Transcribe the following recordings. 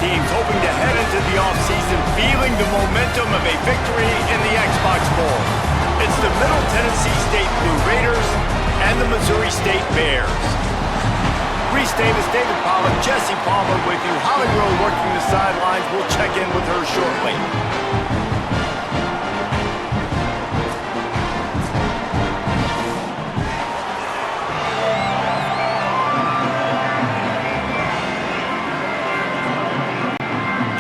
teams hoping to head into the offseason feeling the momentum of a victory in the Xbox Bowl. It's the Middle Tennessee State Blue Raiders and the Missouri State Bears. Reese Davis, David Pollack, Jesse Palmer with you. Holly Rowe working the sidelines. We'll check in with her shortly.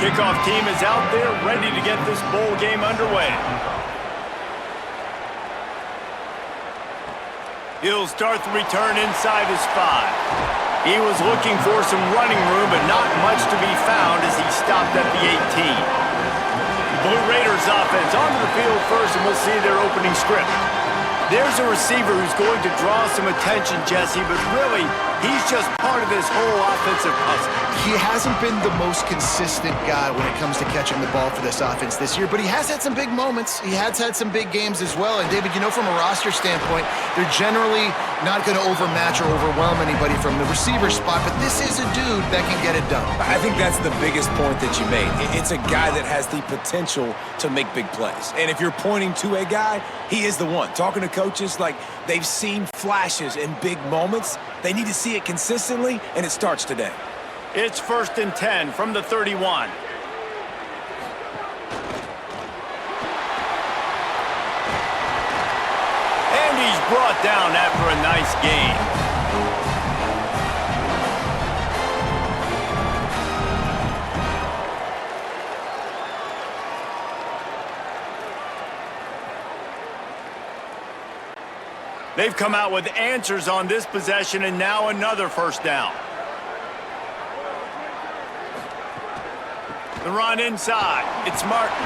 Kickoff team is out there ready to get this bowl game underway. He'll start the return inside his 5. He was looking for some running room, but not much to be found as he stopped at the 18. Blue Raiders offense onto the field first, and we'll see their opening script. There's a receiver who's going to draw some attention, Jesse, but really, he's just part of this whole offensive puzzle. He hasn't been the most consistent guy when it comes to catching the ball for this offense this year, but he has had some big moments. He has had some big games as well. And, David, you know, from a roster standpoint, they're generally not going to overmatch or overwhelm anybody from the receiver spot, but this is a dude that can get it done. I think that's the biggest point that you made. It's a guy that has the potential to make big plays. And if you're pointing to a guy, he is the one. Talking to coaches, like, they've seen flashes in big moments. They need to see it consistently, and it starts today. It's 1st and 10 from the 31. And he's brought down after a nice gain. They've come out with answers on this possession, and now another first down. The run inside. It's Martin.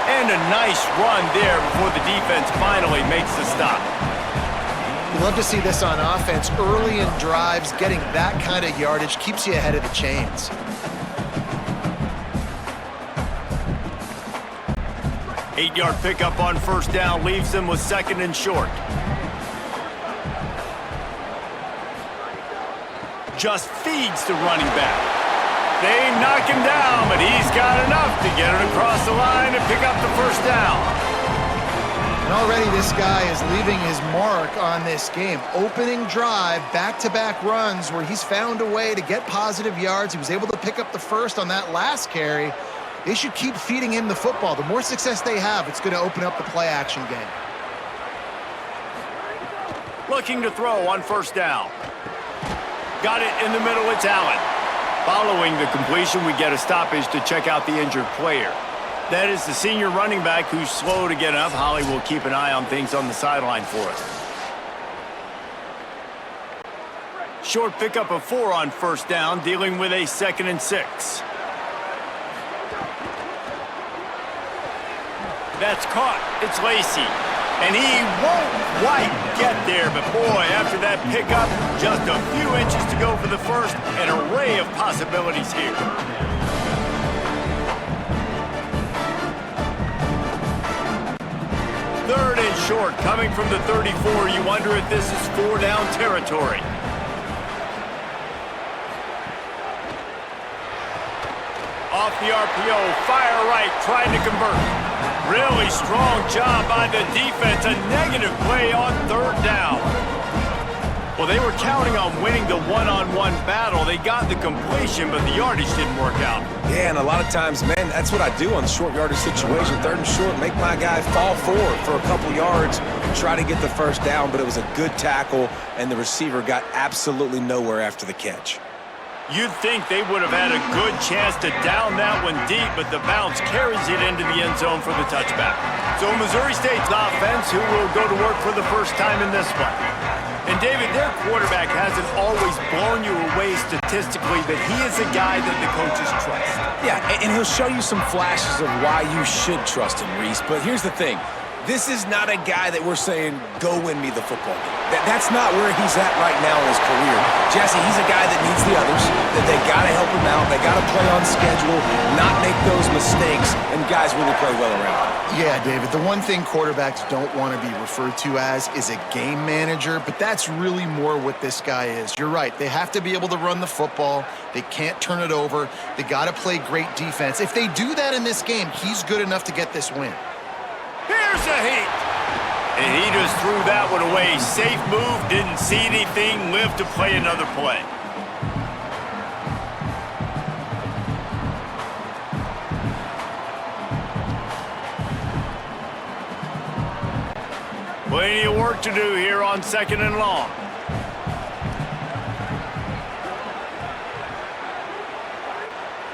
And a nice run there before the defense finally makes the stop. You love to see this on offense. Early in drives, getting that kind of yardage keeps you ahead of the chains. Eight-yard pickup on first down leaves them with 2nd and short. Just feeds the running back. They knock him down, but he's got enough to get it across the line and pick up the first down. And already this guy is leaving his mark on this game. Opening drive, back-to-back runs where he's found a way to get positive yards. He was able to pick up the first on that last carry. They should keep feeding him the football. The more success they have, it's going to open up the play-action game. Looking to throw on first down. Got it in the middle, it's Allen. Following the completion, we get a stoppage to check out the injured player. That is the senior running back who's slow to get up. Holly will keep an eye on things on the sideline for us. Short pickup of 4 on first down, dealing with a 2nd and 6. That's caught. It's Lacey. And he won't quite get there, but boy, after that pickup, just a few inches to go for the first. An array of possibilities here. 3rd and short, coming from the 34. You wonder if this is 4-down territory. Off the RPO, fire right, trying to convert. Really strong job by the defense. A negative play on 3rd down. Well, they were counting on winning the one-on-one battle. They got the completion, but the yardage didn't work out. Yeah, and a lot of times, man, that's what I do on short yardage situation. 3rd and short, make my guy fall forward for a couple yards, try to get the first down, but it was a good tackle, and the receiver got absolutely nowhere after the catch. You'd think they would have had a good chance to down that one deep, but the bounce carries it into the end zone for the touchback. So Missouri State's offense, who will go to work for the first time in this one. And David, their quarterback hasn't always blown you away statistically, but he is a guy that the coaches trust. Yeah, and he'll show you some flashes of why you should trust him, Reese. But here's the thing. This is not a guy that we're saying, go win me the football game. That's not where he's at right now in his career. Jesse, he's a guy that needs the others, that they got to help him out. They got to play on schedule, not make those mistakes, and guys really play well around him. Yeah, David, the one thing quarterbacks don't want to be referred to as is a game manager, but that's really more what this guy is. You're right. They have to be able to run the football. They can't turn it over. They got to play great defense. If they do that in this game, he's good enough to get this win. Here's a heat. And he just threw that one away. Safe move, didn't see anything, lived to play another play. Plenty of work to do here on 2nd and long.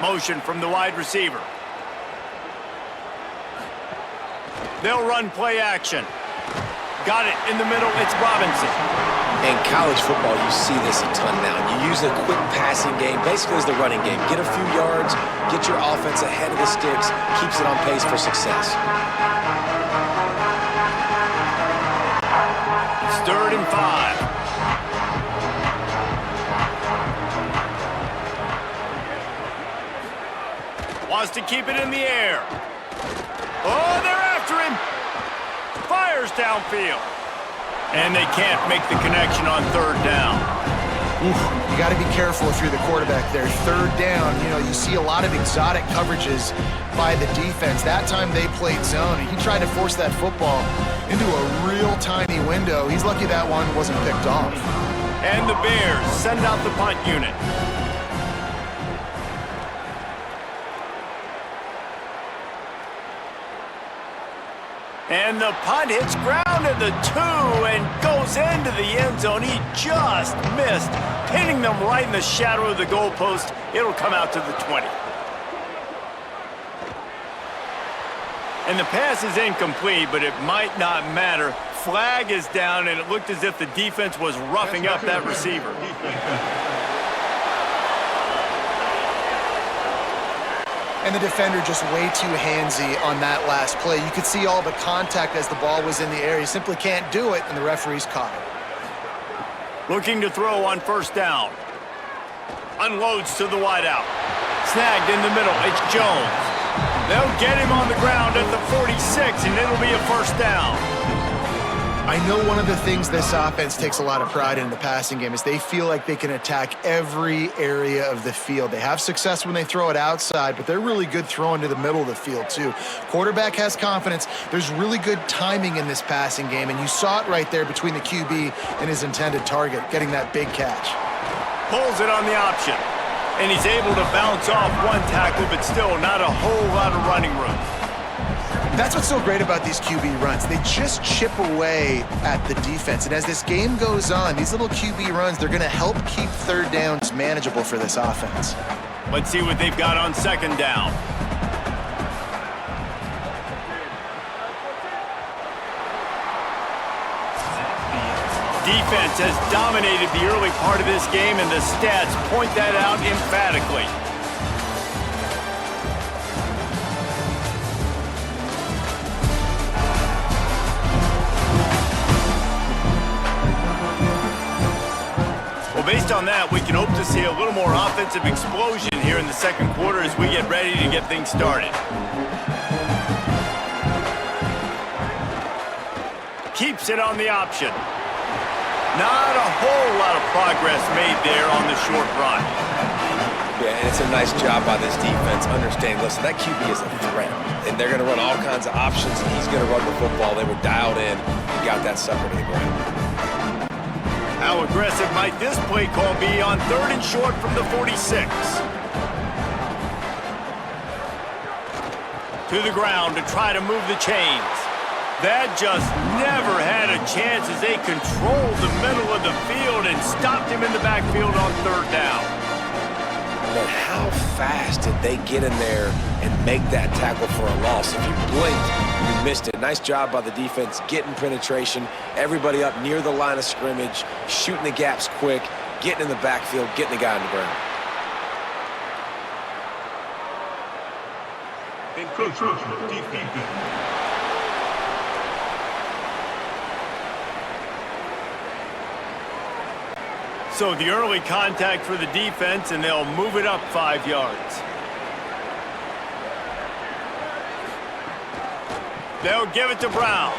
Motion from the wide receiver. They'll run play action. Got it in the middle. It's Robinson. In college football, you see this a ton now. You use a quick passing game, basically as the running game. Get a few yards, get your offense ahead of the sticks, keeps it on pace for success. It's 3rd and 5. Wants to keep it in the air. Oh, they're after him. Fires downfield. And they can't make the connection on 3rd down. You got to be careful if you're the quarterback there. 3rd down, you see a lot of exotic coverages by the defense. That time they played zone, and he tried to force that football into a real tiny window. He's lucky that one wasn't picked off. And the Bears send out the punt unit. And the punt hits ground at the 2 and goes into the end zone. He just missed, pinning them right in the shadow of the goalpost. It'll come out to the 20. And the pass is incomplete, but it might not matter. Flag is down, and it looked as if the defense was roughing up that receiver. And the defender just way too handsy on that last play. You could see all the contact as the ball was in the air. He simply can't do it, and the referee's caught it. Looking to throw on 1st down. Unloads to the wideout. Snagged in the middle. It's Jones. They'll get him on the ground at the 46, and it'll be a 1st down. I know one of the things this offense takes a lot of pride in the passing game is they feel like they can attack every area of the field. They have success when they throw it outside, but they're really good throwing to the middle of the field too. Quarterback has confidence. There's really good timing in this passing game, and you saw it right there between the QB and his intended target, getting that big catch. Pulls it on the option, and he's able to bounce off one tackle, but still not a whole lot of running room. That's what's so great about these QB runs. They just chip away at the defense. And as this game goes on, these little QB runs, they're going to help keep 3rd downs manageable for this offense. Let's see what they've got on 2nd down. Defense has dominated the early part of this game, and the stats point that out emphatically. Based on that, we can hope to see a little more offensive explosion here in the 2nd quarter as we get ready to get things started. Keeps it on the option. Not a whole lot of progress made there on the short run. Yeah, and it's a nice job by this defense understanding, listen, that QB is a threat, and they're going to run all kinds of options, and he's going to run the football. They were dialed in and got that sucker to the ground. How aggressive might this play call be on 3rd and short from the 46? To the ground to try to move the chains. That just never had a chance as they controlled the middle of the field and stopped him in the backfield on 3rd down. But how fast did they get in there and make that tackle for a loss? If you blinked, you missed it. Nice job by the defense, getting penetration, everybody up near the line of scrimmage, shooting the gaps quick, getting in the backfield, getting the guy on the ground. So the early contact for the defense, and they'll move it up 5 yards. They'll give it to Brown.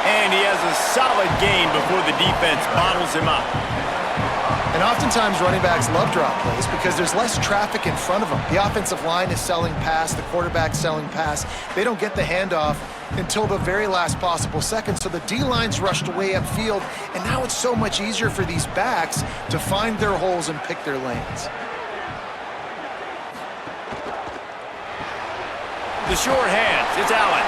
And he has a solid gain before the defense bottles him up. And oftentimes running backs love drop plays because there's less traffic in front of them. The offensive line is selling pass, the quarterback's selling pass. They don't get the handoff until the very last possible second, so the D-line's rushed away upfield, and now it's so much easier for these backs to find their holes and pick their lanes. The short hands, it's Allen.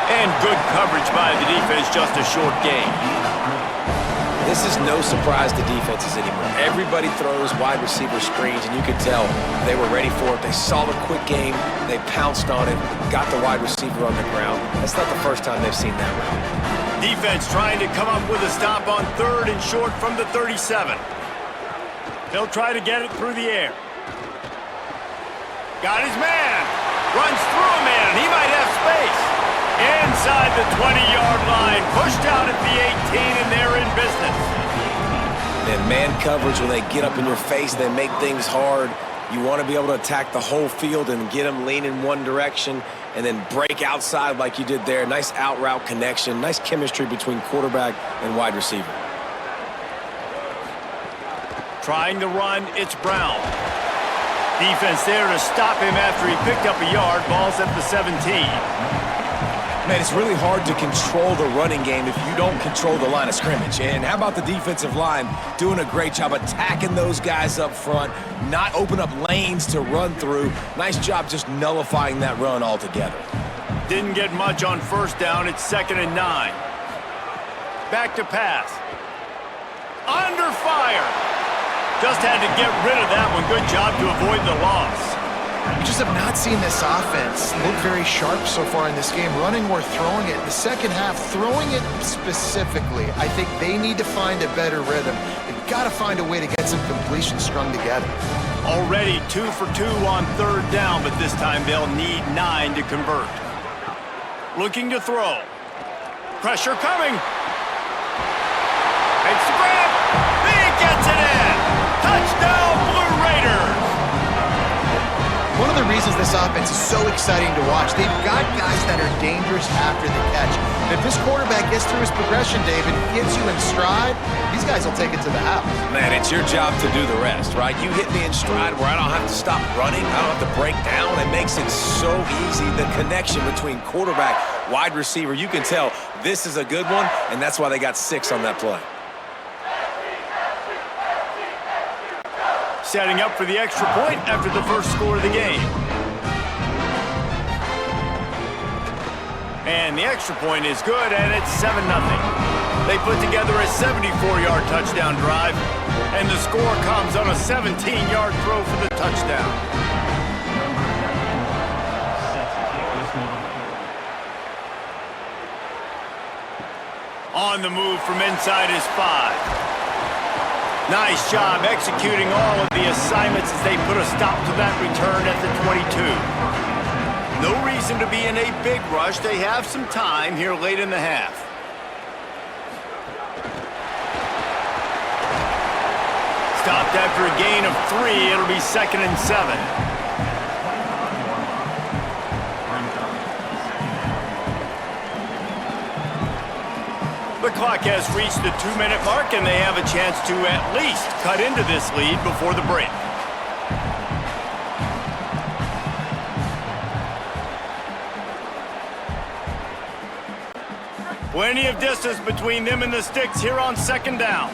And good coverage by the defense, just a short gain. This is no surprise to defenses anymore. Everybody throws wide receiver screens, and you could tell they were ready for it. They saw the quick game. They pounced on it, got the wide receiver on the ground. That's not the first time they've seen that route. Defense trying to come up with a stop on 3rd and short from the 37. They'll try to get it through the air. Got his man. Runs through a man. He might have space. Inside the 20-yard line. Pushed out at the 18, and they're in business. And man coverage, when they get up in your face, they make things hard. You want to be able to attack the whole field and get them leaning one direction and then break outside like you did there. Nice out route connection. Nice chemistry between quarterback and wide receiver. Trying to run, it's Brown. Defense there to stop him after he picked up a yard. Ball's at the 17. Man, it's really hard to control the running game if you don't control the line of scrimmage. And how about the defensive line doing a great job attacking those guys up front, not open up lanes to run through. Nice job just nullifying that run altogether. Didn't get much on 1st down. It's 2nd and 9. Back to pass. Under fire. Just had to get rid of that one. Good job to avoid the loss. We just have not seen this offense look very sharp so far in this game, running or throwing it. In the second half, throwing it specifically, I think they need to find a better rhythm. They've got to find a way to get some completions strung together. Already 2 for 2 on 3rd down, but this time they'll need 9 to convert. Looking to throw. Pressure coming. It's the grab. He gets it in. Touchdown, Blue Raiders. One of the reasons this offense is so exciting to watch, they've got guys that are dangerous after the catch. And if this quarterback gets through his progression, David, gets you in stride, these guys will take it to the house. Man, it's your job to do the rest, right? You hit me in stride where I don't have to stop running. I don't have to break down. It makes it so easy. The connection between quarterback, wide receiver, you can tell this is a good one, and that's why they got 6 on that play. Setting up for the extra point after the first score of the game. And the extra point is good, and it's 7-0. They put together a 74-yard touchdown drive, and the score comes on a 17-yard throw for the touchdown. On the move from inside his 5. Nice job executing all of the assignments as they put a stop to that return at the 22. No reason to be in a big rush. They have some time here late in the half. Stopped after a gain of 3. It'll be 2nd and 7. The clock has reached the 2-minute mark, and they have a chance to at least cut into this lead before the break. Plenty of distance between them and the sticks here on 2nd down.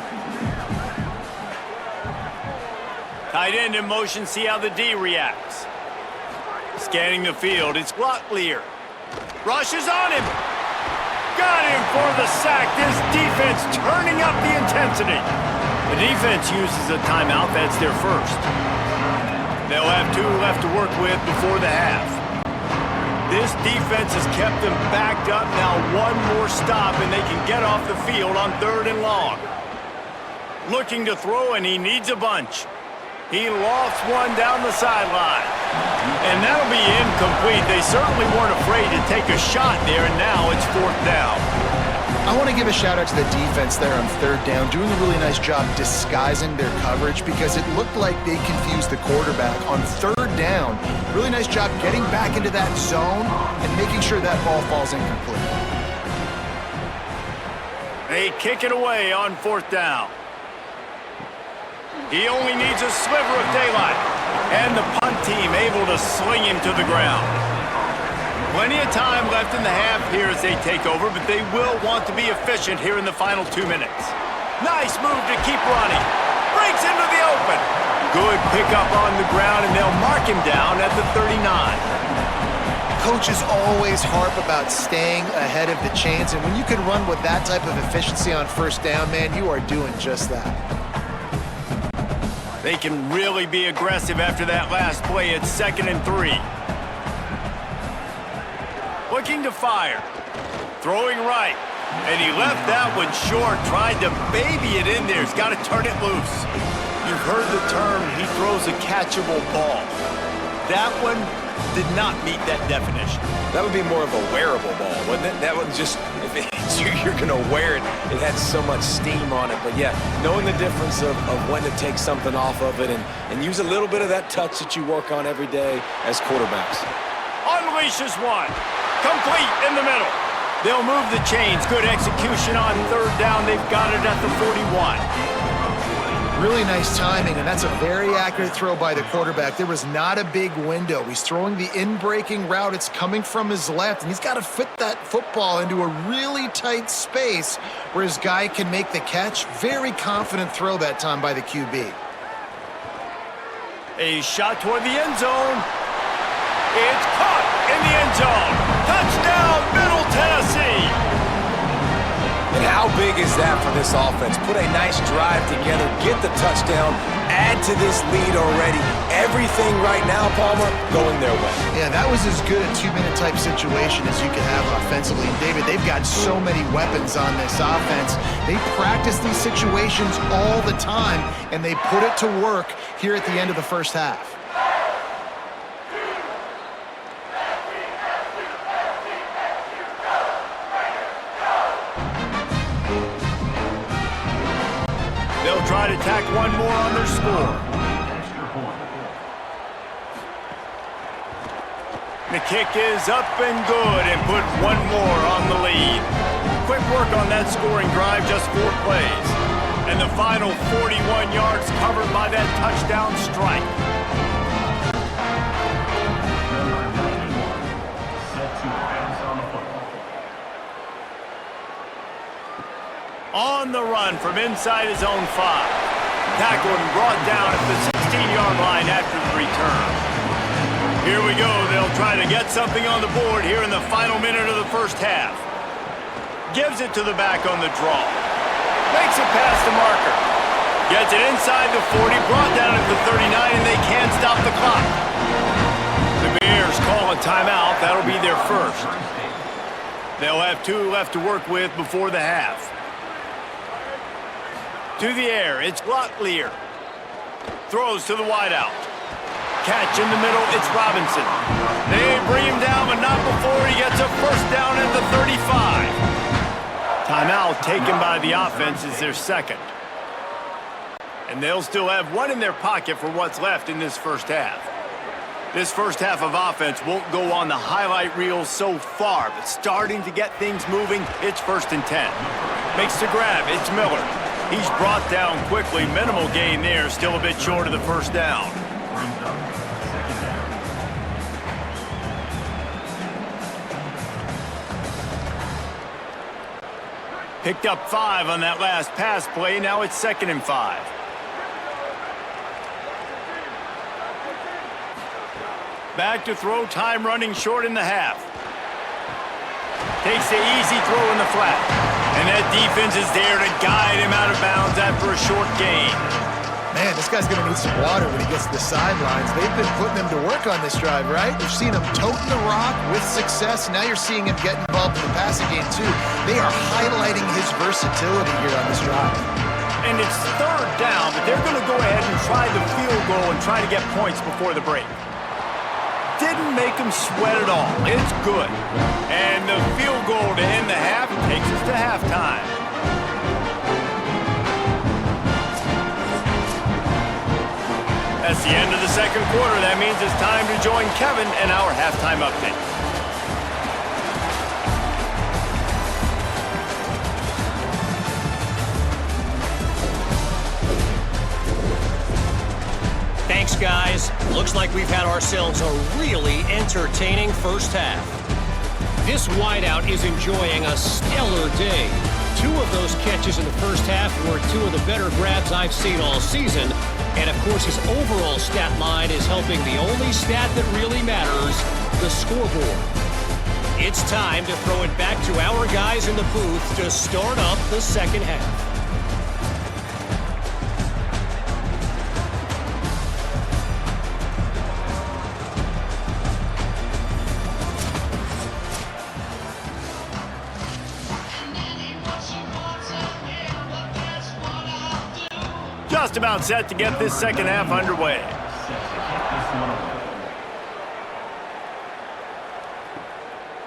Tight end in motion, see how the D reacts. Scanning the field, it's Locklear. Rushes on him. Got him for the sack. This defense turning up the intensity. The defense uses a timeout. That's their first. They'll have 2 left to work with before the half. This defense has kept them backed up. Now 1 more stop, and they can get off the field on 3rd and long. Looking to throw, and he needs a bunch. He lofts one down the sideline. And that'll be incomplete. They certainly weren't afraid to take a shot there, and now it's 4th down. I want to give a shout out to the defense there on third down, doing a really nice job disguising their coverage because it looked like they confused the quarterback on third down. Really nice job getting back into that zone and making sure that ball falls incomplete. They kick it away on fourth down. He only needs a sliver of daylight, and the punt team able to sling him to the ground. Plenty of time left in the half here as they take over, but they will want to be efficient here in the final 2 minutes. Nice move to keep running. Breaks into the open. Good pickup on the ground, and they'll mark him down at the 39. Coaches always harp about staying ahead of the chains, and when you can run with that type of efficiency on first down, man, you are doing just that. They can really be aggressive after that last play. It's 2nd and 3. Looking to fire. Throwing right. And he left that one short. Tried to baby it in there. He's got to turn it loose. You've heard the term, he throws a catchable ball. That one did not meet that definition. That would be more of a wearable ball, wouldn't it? That would just, if it hits you, you're going to wear it. It had so much steam on it. But yeah, knowing the difference of when to take something off of it and use a little bit of that touch that you work on every day as quarterbacks. Unleashes one. Complete in the middle. They'll move the chains. Good execution on third down. They've got it at the 41. Really nice timing, and that's a very accurate throw by the quarterback. There was not a big window. He's throwing the in-breaking route. It's coming from his left, and he's got to fit that football into a really tight space where his guy can make the catch. Very confident throw that time by the QB. A shot toward the end zone. It's caught in the end zone. Touchdown, Middle Tennessee. And how big is that for this offense? Put a nice drive together, get the touchdown, add to this lead already. Everything right now, Palmer, going their way. Yeah, that was as good a 2-minute type situation as you could have offensively. And David, they've got so many weapons on this offense. They practice these situations all the time, and they put it to work here at the end of the first half. They'll try to tack one more on their score. The kick is up and good and put one more on the lead. Quick work on that scoring drive, just 4 plays. And the final 41 yards covered by that touchdown strike. On the run from inside his own 5. Tackled and brought down at the 16-yard line after the return. Here we go. They'll try to get something on the board here in the final minute of the first half. Gives it to the back on the draw. Makes it past the marker. Gets it inside the 40, brought down at the 39, and they can't stop the clock. The Bears call a timeout. That'll be their first. They'll have 2 left to work with before the half. To the air, it's Locklear. Throws to the wideout. Catch in the middle, it's Robinson. They bring him down, but not before he gets a first down at the 35. Timeout taken by the offense is their second. And they'll still have 1 in their pocket for what's left in this first half. This first half of offense won't go on the highlight reel so far, but starting to get things moving, it's 1st and 10. Makes the grab, it's Miller. He's brought down quickly. Minimal gain there. Still a bit short of the first down. Picked up 5 on that last pass play. Now it's 2nd and 5. Back to throw. Time running short in the half. Takes the easy throw in the flat. And that defense is there to guide him out of bounds after a short gain. Man, this guy's going to need some water when he gets to the sidelines. They've been putting him to work on this drive, right? You've seen him toting the rock with success. Now you're seeing him get involved in the passing game, too. They are highlighting his versatility here on this drive. And it's 3rd down, but they're going to go ahead and try the field goal and try to get points before the break. Didn't didn't make him sweat at all. It's good. And the field goal to end the half takes us to halftime. That's the end of the second quarter. That means it's time to join Kevin in our halftime update. Thanks, guys. Looks like we've had ourselves a really entertaining first half. This wideout is enjoying a stellar day. 2 of those catches in the first half were 2 of the better grabs I've seen all season. And, of course, his overall stat line is helping the only stat that really matters, the scoreboard. It's time to throw it back to our guys in the booth to start up the second half. Just about set to get this second half underway.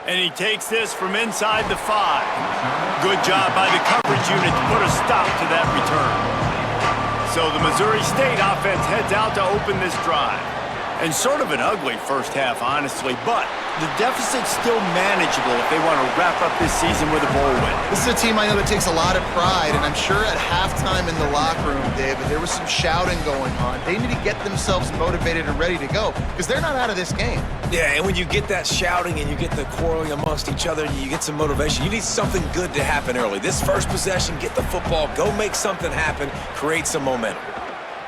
And he takes this from inside the 5. Good job by the coverage unit to put a stop to that return. So the Missouri State offense heads out to open this drive. And sort of an ugly first half, honestly, but the deficit's still manageable if they want to wrap up this season with a bowl win. This is a team I know that takes a lot of pride, and I'm sure at halftime in the locker room, David, there was some shouting going on. They need to get themselves motivated and ready to go because they're not out of this game. Yeah, and when you get that shouting and you get the quarreling amongst each other and you get some motivation, you need something good to happen early. This first possession, get the football, go make something happen, create some momentum.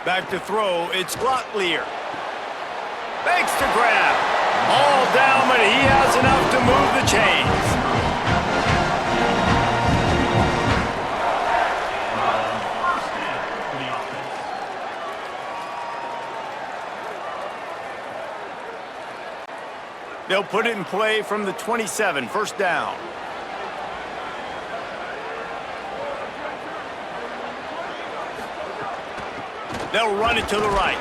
Back to throw, it's Locklear. Fakes to grab. All down, but he has enough to move the chains. They'll put it in play from the 27, first down. They'll run it to the right.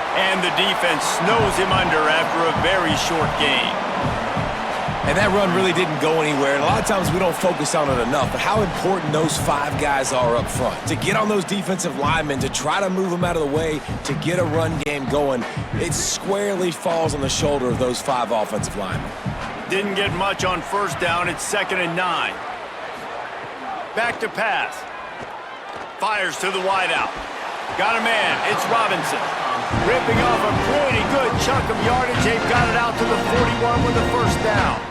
And the defense snows him under after a very short game. And that run really didn't go anywhere. And a lot of times we don't focus on it enough, but how important those 5 guys are up front. To get on those defensive linemen, to try to move them out of the way, to get a run game going, it squarely falls on the shoulder of those 5 offensive linemen. Didn't get much on first down. It's 2nd and 9. Back to pass. Fires to the wideout. Got a man. It's Robinson. Ripping off a pretty good chunk of yardage. They've got it out to the 41 with the first down.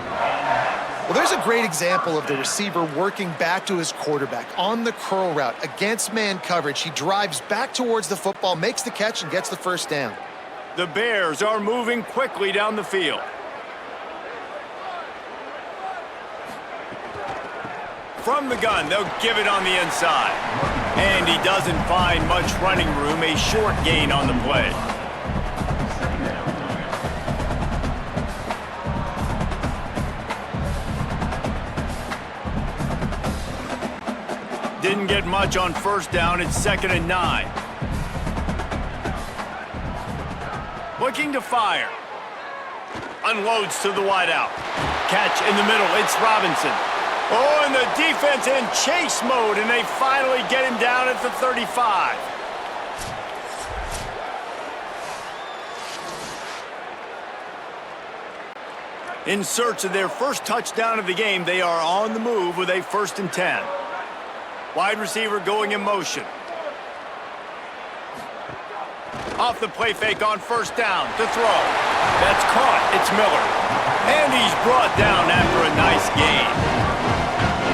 Well, there's a great example of the receiver working back to his quarterback on the curl route against man coverage. He drives back towards the football, makes the catch, and gets the first down. The Bears are moving quickly down the field. From the gun, they'll give it on the inside. And he doesn't find much running room, a short gain on the play. Didn't get much on first down, it's 2nd and 9. Looking to fire. Unloads to the wideout. Catch in the middle, it's Robinson. Oh, and the defense in chase mode, and they finally get him down at the 35. In search of their first touchdown of the game, they are on the move with a 1st and 10. Wide receiver going in motion. Off the play fake on first down to throw. That's caught. It's Miller. And he's brought down after a nice gain.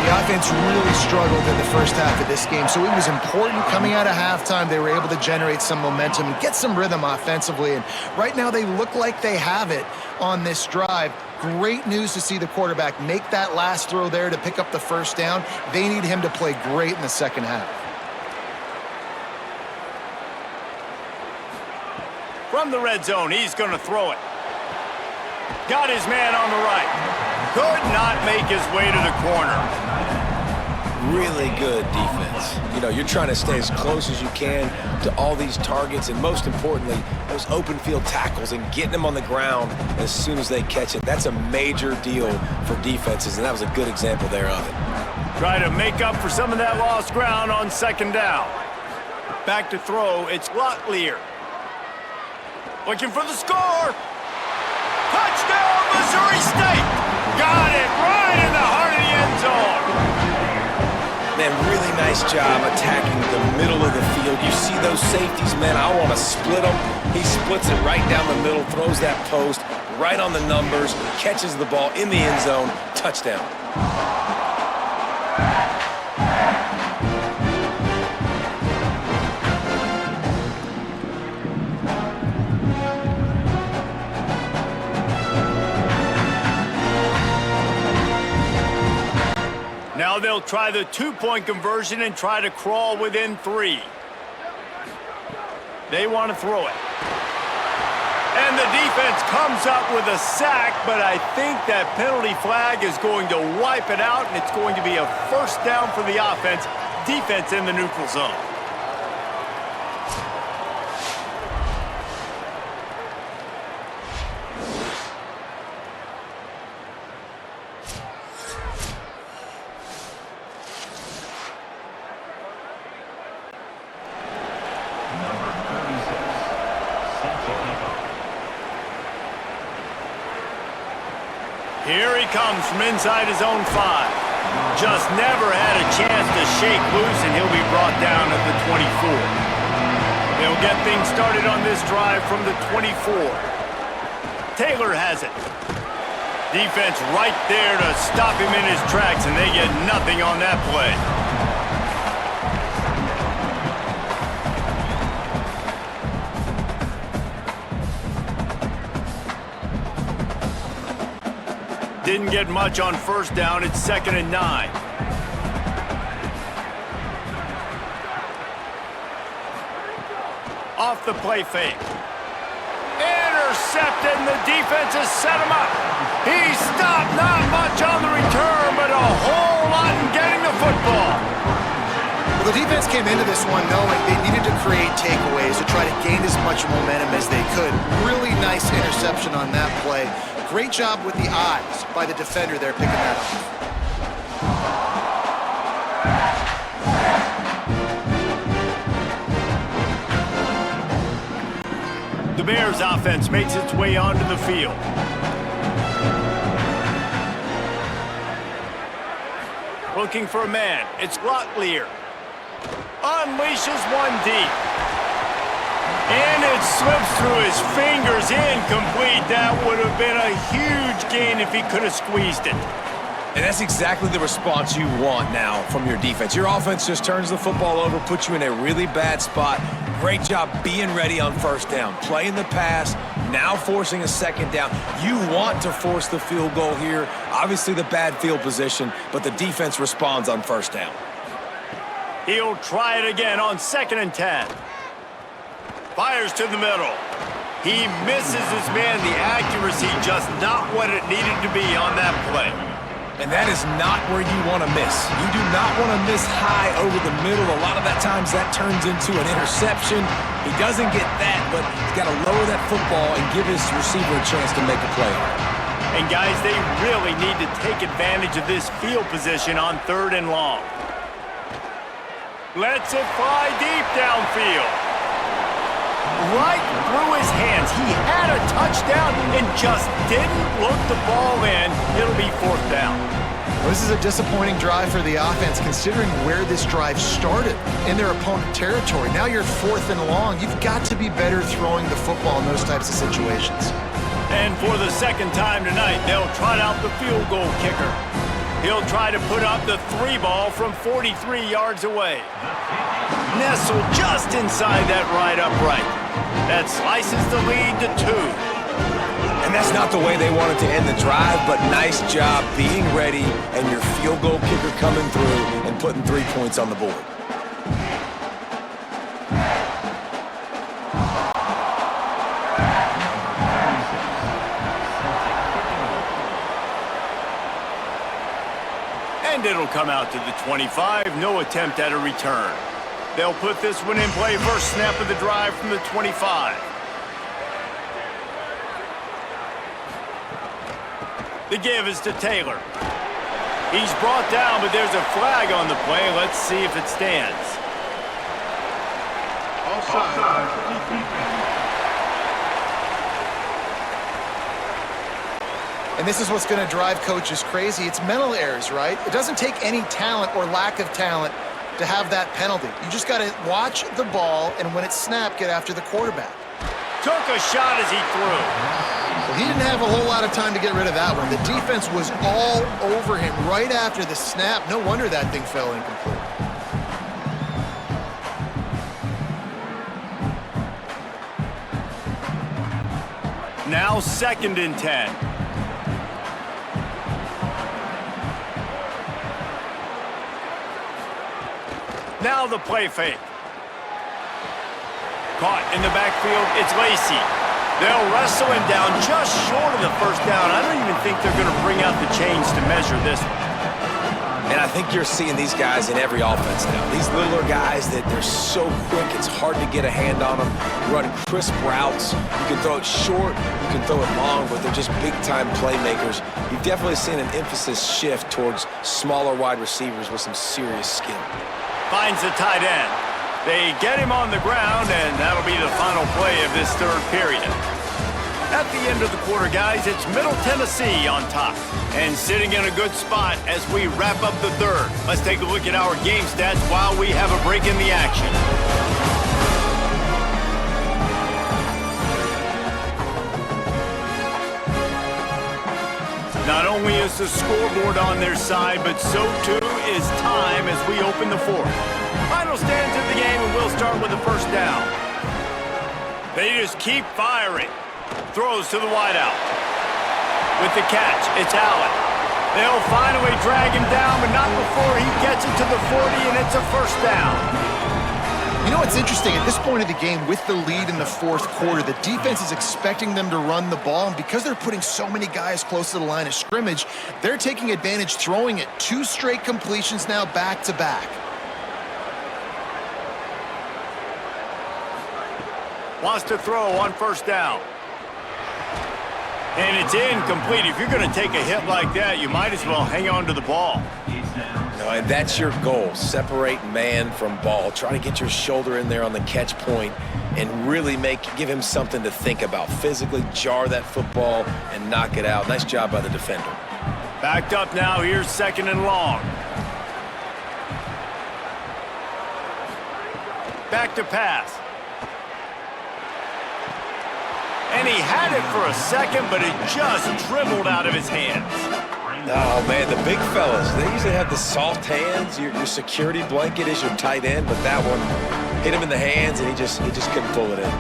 The offense really struggled in the first half of this game, so it was important coming out of halftime they were able to generate some momentum and get some rhythm offensively. And right now they look like they have it on this drive. Great news to see the quarterback make that last throw there to pick up the first down. They need him to play great in the second half. From the red zone, he's going to throw it. Got his man on the right. Could not make his way to the corner. really good defense. You know, you're trying to stay as close as you can to all these targets, and most importantly, those open field tackles and getting them on the ground as soon as they catch it. That's a major deal for defenses, and that was a good example there of it. Try to make up for some of that lost ground on second down. Back to throw, it's Locklear. Looking for the score. Touchdown, Missouri State! Got it right in the heart of the end zone. Man, really nice job attacking the middle of the field. You see those safeties, man, I want to split them. He splits it right down the middle, throws that post right on the numbers, catches the ball in the end zone, touchdown. Now they'll try the two-point conversion and try to crawl within 3. They want to throw it. And the defense comes up with a sack, but I think that penalty flag is going to wipe it out, and it's going to be a first down for the offense. Defense in the neutral zone. Here he comes from inside his own 5. Just never had a chance to shake loose, and he'll be brought down at the 24. They'll get things started on this drive from the 24. Taylor has it. Defense right there to stop him in his tracks, and they get nothing on that play. Didn't get much on first down. It's 2nd and 9. Off the play fake. Intercepted, and the defense has set him up. He stopped, not much on the return, but a whole lot in getting the football. Well, the defense came into this one knowing they needed to create takeaways to try to gain as much momentum as they could. Really nice interception on that play. Great job with the eyes by the defender there picking that up. The Bears offense makes its way onto the field. Looking for a man. It's Locklear. Unleashes one deep. And it slips through his fingers, incomplete. That would have been a huge gain if he could have squeezed it. And that's exactly the response you want now from your defense. Your offense just turns the football over, puts you in a really bad spot. Great job being ready on first down. Playing the pass, now forcing a second down. You want to force the field goal here. Obviously the bad field position, but the defense responds on first down. He'll try it again on 2nd and 10. Fires to the middle. He misses his man. The accuracy just not what it needed to be on that play. And that is not where you want to miss. You do not want to miss high over the middle. A lot of that times that turns into an interception. He doesn't get that, but he's got to lower that football and give his receiver a chance to make a play. And guys, they really need to take advantage of this field position on 3rd and long. Lets it fly deep downfield. Right through his hands. He had a touchdown and just didn't look the ball in. It'll be 4th down. Well, this is a disappointing drive for the offense considering where this drive started in their opponent territory. Now you're 4th and long. You've got to be better throwing the football in those types of situations. And for the 2nd time tonight, they'll trot out the field goal kicker. He'll try to put up the 3 ball from 43 yards away. Nestled just inside that right upright. That slices the lead to 2. And that's not the way they wanted to end the drive, but nice job being ready and your field goal kicker coming through and putting 3 points on the board. And it'll come out to the 25. No attempt at a return. They'll put this one in play. First snap of the drive from the 25. The give is to Taylor. He's brought down, but there's a flag on the play. Let's see if it stands. Offside. And this is what's going to drive coaches crazy. It's mental errors, right? It doesn't take any talent or lack of talent to have that penalty. You just got to watch the ball, and when it's snapped, get after the quarterback. Took a shot as he threw. Well, he didn't have a whole lot of time to get rid of that one. The defense was all over him right after the snap. No wonder that thing fell incomplete. Now 2nd and 10. Now the play fake. Caught in the backfield, it's Lacy. They'll wrestle him down just short of the first down. I don't even think they're going to bring out the chains to measure this one. And I think you're seeing these guys in every offense now. These littler guys that they're so quick, it's hard to get a hand on them. Run crisp routes. You can throw it short, you can throw it long, but they're just big-time playmakers. You've definitely seen an emphasis shift towards smaller wide receivers with some serious skill. Finds the tight end. They get him on the ground, and that'll be the final play of this 3rd period. At the end of the quarter, guys, it's Middle Tennessee on top and sitting in a good spot as we wrap up the 3rd. Let's take a look at our game stats while we have a break in the action. Not only is the scoreboard on their side, but so too is time as we open the 4th. Final stands of the game, and we'll start with the first down. They just keep firing. Throws to the wideout. With the catch, it's Allen. They'll finally drag him down, but not before he gets it to the 40, and it's a first down. You know what's interesting? At this point of the game, with the lead in the 4th quarter, the defense is expecting them to run the ball, and because they're putting so many guys close to the line of scrimmage, they're taking advantage, throwing it 2 straight completions now back-to-back. Wants to throw on first down. And it's incomplete. If you're going to take a hit like that, you might as well hang on to the ball. No, and that's your goal. Separate man from ball. Try to get your shoulder in there on the catch point and really give him something to think about. Physically jar that football and knock it out. Nice job by the defender. Backed up now. Here's 2nd and long. Back to pass. And he had it for a second, but it just dribbled out of his hands. Oh, man, the big fellas, they usually have the soft hands. Your security blanket is your tight end, but that one hit him in the hands, and he just couldn't pull it in.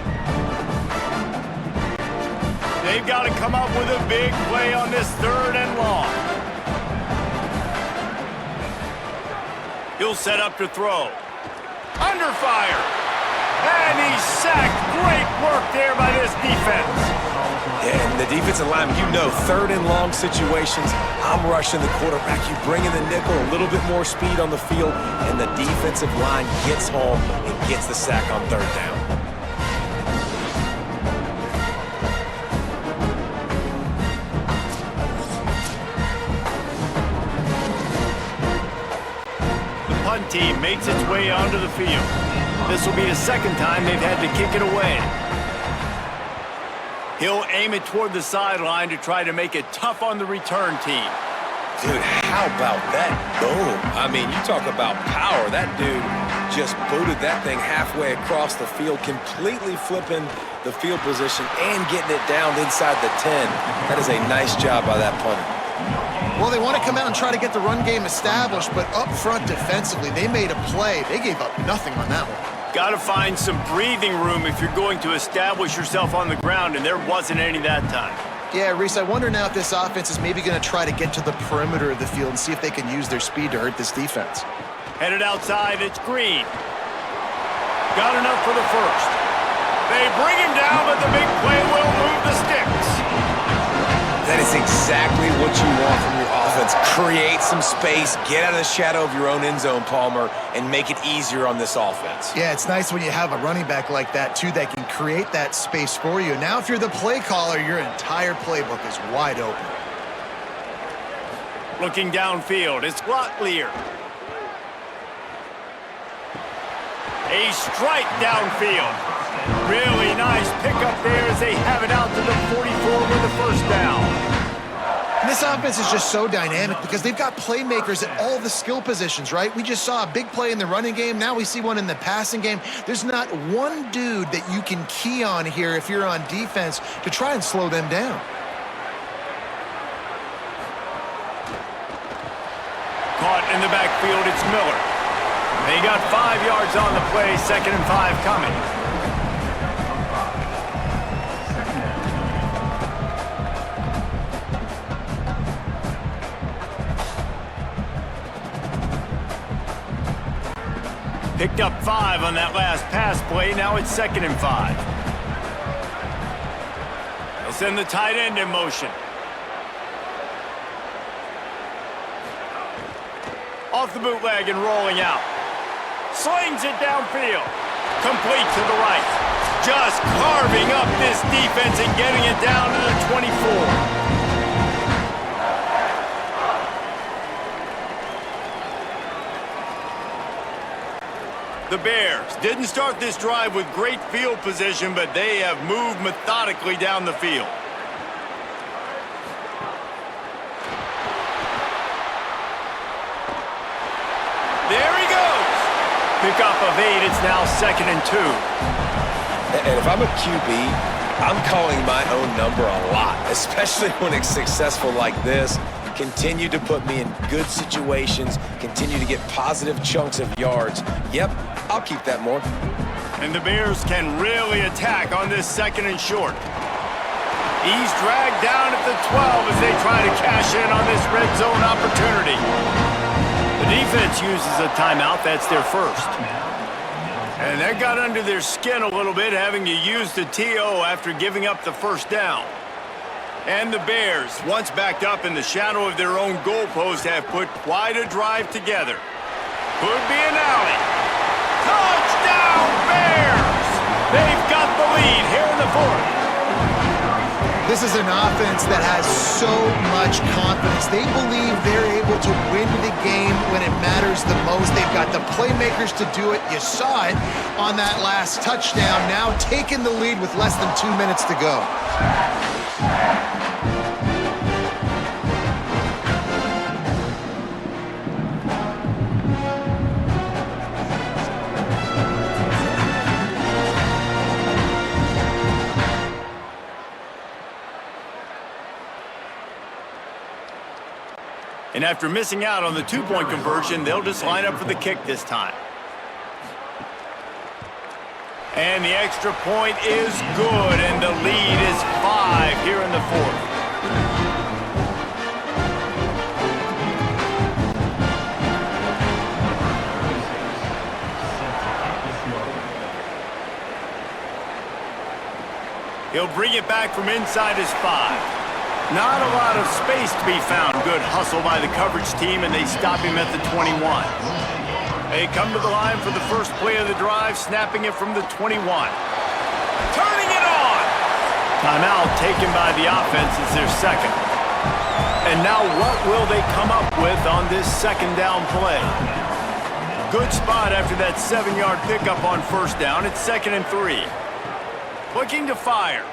They've got to come up with a big play on this 3rd and long. He'll set up to throw. Under fire. And he's sacked. Great work there by this defense. Yeah, and the defensive line, 3rd and long situations, I'm rushing the quarterback. You bring in the nickel, a little bit more speed on the field, and the defensive line gets home and gets the sack on 3rd down. The punt team makes its way onto the field. This will be the 2nd time they've had to kick it away. He'll aim it toward the sideline to try to make it tough on the return team. Dude, how about that boom? I mean, you talk about power. That dude just booted that thing halfway across the field, completely flipping the field position and getting it down inside the 10. That is a nice job by that punter. Well, they want to come out and try to get the run game established, but up front defensively, they made a play. They gave up nothing on that one. Got to find some breathing room if you're going to establish yourself on the ground, and there wasn't any that time. Yeah, Reese, I wonder now if this offense is maybe going to try to get to the perimeter of the field and see if they can use their speed to hurt this defense. Headed outside, it's Green. Got enough for the first. They bring him down, but the big play will move the sticks. That is exactly what you want from your offense. Create some space, get out of the shadow of your own end zone, Palmer, and make it easier on this offense. Yeah, it's nice when you have a running back like that, too, that can create that space for you. Now, if you're the play caller, your entire playbook is wide open. Looking downfield, it's Locklear. A strike downfield. Really nice pickup there as they have it out to the 44 with the first down. And this offense is just so dynamic because they've got playmakers at all the skill positions, right? We just saw a big play in the running game. Now we see one in the passing game. There's not one dude that you can key on here if you're on defense to try and slow them down. Caught in the backfield, it's Miller. They got 5 yards on the play, 2nd and 5 coming. Picked up 5 on that last pass play. Now it's 2nd and 5. They'll send the tight end in motion. Off the bootleg and rolling out. Slings it downfield. Complete to the right. Just carving up this defense and getting it down to the 24. The Bears didn't start this drive with great field position, but they have moved methodically down the field. There he goes. Pickup of 8. It's now 2nd and 2. And if I'm a QB, I'm calling my own number a lot, especially when it's successful like this. Continue to put me in good situations, continue to get positive chunks of yards. Yep, I'll keep that more. And the Bears can really attack on this 2nd and short. He's dragged down at the 12 as they try to cash in on this red zone opportunity. The defense uses a timeout. That's their first. And that got under their skin a little bit, having to use the TO after giving up the first down. And the Bears, once backed up in the shadow of their own goalpost, have put quite a drive together. Could be an alley. Touchdown, Bears! They've got the lead here in the 4th. This is an offense that has so much confidence. They believe they're able to win the game when it matters the most. They've got the playmakers to do it. You saw it on that last touchdown. Now taking the lead with less than 2 minutes to go. And after missing out on the 2-point conversion, they'll just line up for the kick this time. And the extra point is good, and the lead is 5 here in the 4th. He'll bring it back from inside his 5. Not a lot of space to be found. Good hustle by the coverage team, and they stop him at the 21. They come to the line for the first play of the drive, snapping it from the 21. Turning it on! Timeout taken by the offense is their second. And now what will they come up with on this 2nd down play? Good spot after that 7-yard pickup on first down. It's 2nd and 3. Looking to fire.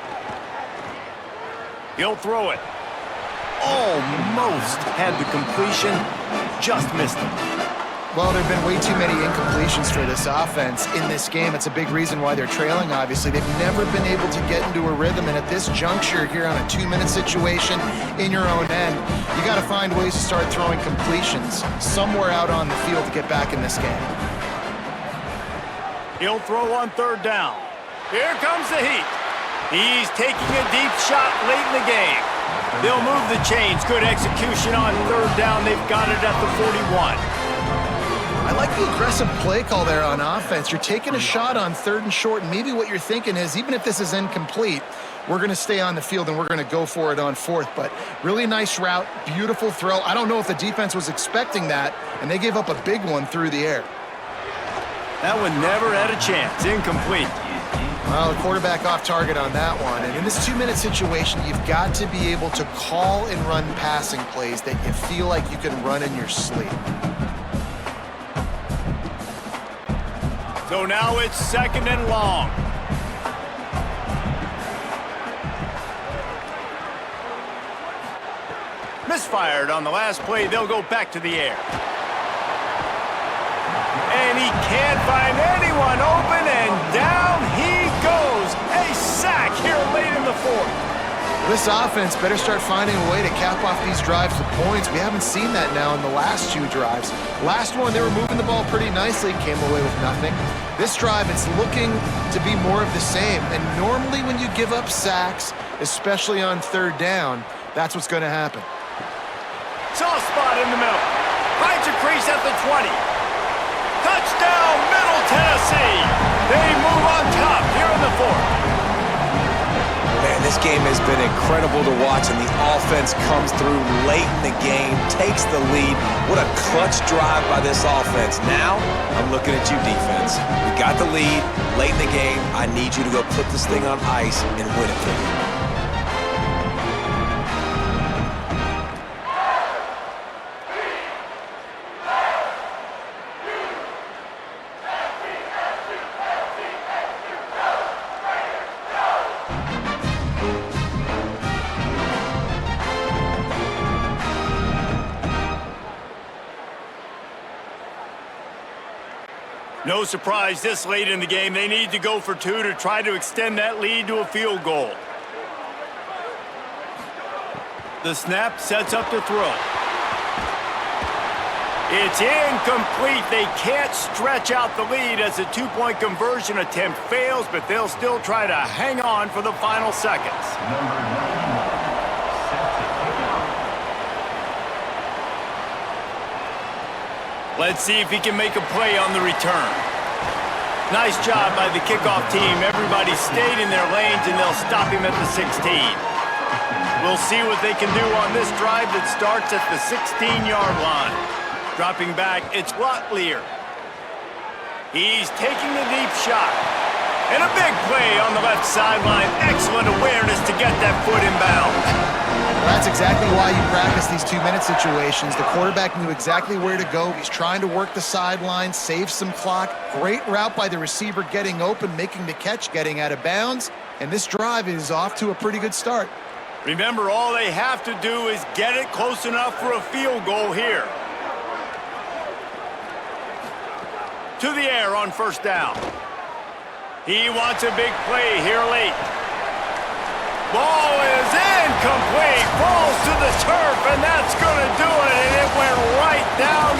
He'll throw it. Almost had the completion, just missed it. Well, there have been way too many incompletions for this offense in this game. It's a big reason why they're trailing, obviously. They've never been able to get into a rhythm, and at this juncture here on a 2-minute situation in your own end, you got to find ways to start throwing completions somewhere out on the field to get back in this game. He'll throw on 3rd down. Here comes the heat. He's taking a deep shot late in the game. They'll move the chains. Good execution on 3rd down. They've got it at the 41. I like the aggressive play call there on offense. You're taking a shot on 3rd and short, and maybe what you're thinking is, even if this is incomplete, we're going to stay on the field and we're going to go for it on 4th. But really nice route, beautiful throw. I don't know if the defense was expecting that, and they gave up a big one through the air. That one never had a chance. Incomplete. Well, the quarterback off target on that one. And in this 2-minute situation, you've got to be able to call and run passing plays that you feel like you can run in your sleep. So now it's 2nd and long. Misfired on the last play. They'll go back to the air. And he can't find anyone open, and down he goes. A sack here late in the 4th. This offense better start finding a way to cap off these drives with points. We haven't seen that now in the last 2 drives. Last one, they were moving the ball pretty nicely, came away with nothing. This drive, it's looking to be more of the same. And normally when you give up sacks, especially on 3rd down, that's what's going to happen. Soft spot in the middle. Finds a crease at the 20. Touchdown, Middle Tennessee. They move on top here in the 4th. Man, this game has been incredible to watch, and the offense comes through late in the game, takes the lead. What a clutch drive by this offense. Now, I'm looking at you, defense. We got the lead late in the game. I need you to go put this thing on ice and win it for me. No surprise this late in the game. They need to go for 2 to try to extend that lead to a field goal. The snap sets up the throw. It's incomplete. They can't stretch out the lead as a 2-point conversion attempt fails, but they'll still try to hang on for the final seconds. Let's see if he can make a play on the return. Nice job by the kickoff team. Everybody stayed in their lanes, and they'll stop him at the 16. We'll see what they can do on this drive that starts at the 16-yard line. Dropping back, it's Lotlier. He's taking the deep shot. And a big play on the left sideline. Excellent awareness to get that foot in bounds. Well, that's exactly why you practice these 2-minute situations. The quarterback knew exactly where to go. He's trying to work the sideline, save some clock. Great route by the receiver getting open, making the catch, getting out of bounds. And this drive is off to a pretty good start. Remember, all they have to do is get it close enough for a field goal here. To the air on 1st down. He wants a big play here late. Ball is incomplete. Falls to the turf, and that's going to do it. And it went right down